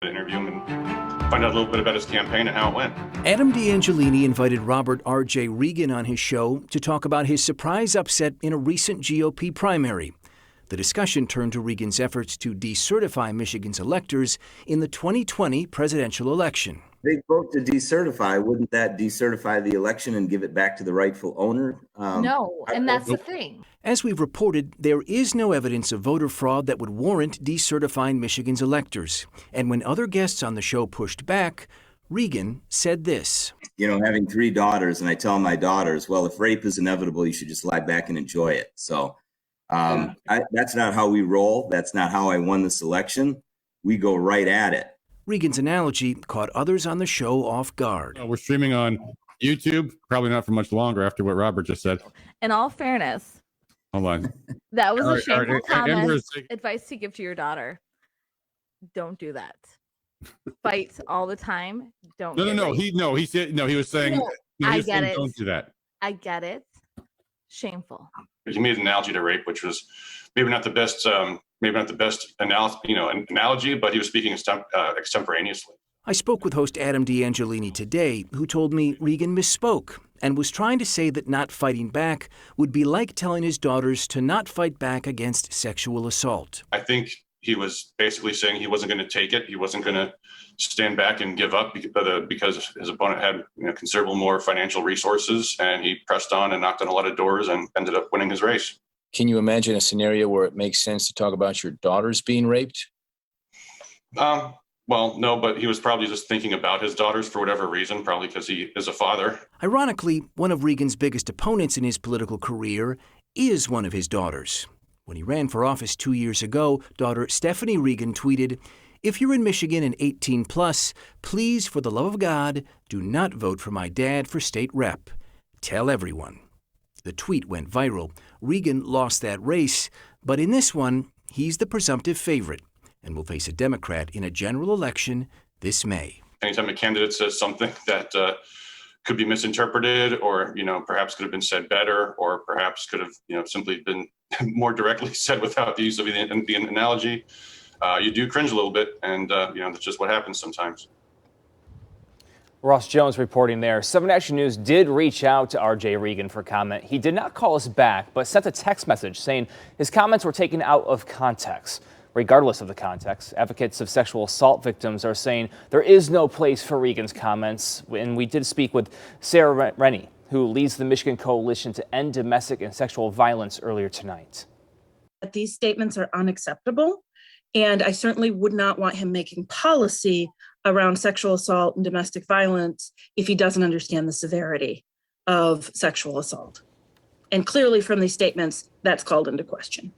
Interview him and find out a little bit about his campaign and how it went. Adam D'Angelini invited Robert R.J. Regan on his show to talk about his surprise upset in a recent GOP primary. The discussion turned to Regan's efforts to decertify Michigan's electors in the 2020 presidential election. They vote to decertify. Wouldn't that decertify the election and give it back to the rightful owner? No, and that's the thing. As we've reported, there is no evidence of voter fraud that would warrant decertifying Michigan's electors. And when other guests on the show pushed back, Regan said this. You know, having 3 daughters, and I tell my daughters, well, if rape is inevitable, you should just lie back and enjoy it. So that's not how we roll. That's not how I won this election. We go right at it. Regan's analogy caught others on the show off guard. We're streaming on YouTube, probably not for much longer after what Robert just said. In all fairness, hold on. That was a shameful comment. Advice to give to your daughter. Don't do that. Fight all the time. Don't. No. He said he was saying. I get it. Don't do that. I get it. Shameful. He made an analogy to rape, which was maybe not the best analogy, but he was speaking extemporaneously. I spoke with host Adam D'Angelini today, who told me Regan misspoke and was trying to say that not fighting back would be like telling his daughters to not fight back against sexual assault. I think he was basically saying he wasn't going to take it. He wasn't going to stand back and give up because his opponent had considerable more financial resources, and he pressed on and knocked on a lot of doors and ended up winning his race. Can you imagine a scenario where it makes sense to talk about your daughters being raped? Well, no, but he was probably just thinking about his daughters for whatever reason, probably because he is a father. Ironically, one of Regan's biggest opponents in his political career is one of his daughters. When he ran for office 2 years ago, daughter Stephanie Regan tweeted, "If you're in Michigan and 18 plus, please, for the love of God, do not vote for my dad for state rep. Tell everyone." The tweet went viral. Regan lost that race, but in this one, he's the presumptive favorite and will face a Democrat in a general election this May. Anytime a candidate says something that could be misinterpreted or, perhaps could have been said better or perhaps could have, simply been more directly said without the use of the analogy, you do cringe a little bit. And, that's just what happens sometimes. Ross Jones reporting there. 7 Action News did reach out to R.J. Regan for comment. He did not call us back, but sent a text message saying his comments were taken out of context. Regardless of the context, advocates of sexual assault victims are saying there is no place for Regan's comments. And we did speak with Sarah Rennie, who leads the Michigan Coalition to End Domestic and Sexual Violence earlier tonight. These statements are unacceptable, and I certainly would not want him making policy around sexual assault and domestic violence if he doesn't understand the severity of sexual assault. And clearly from these statements, that's called into question.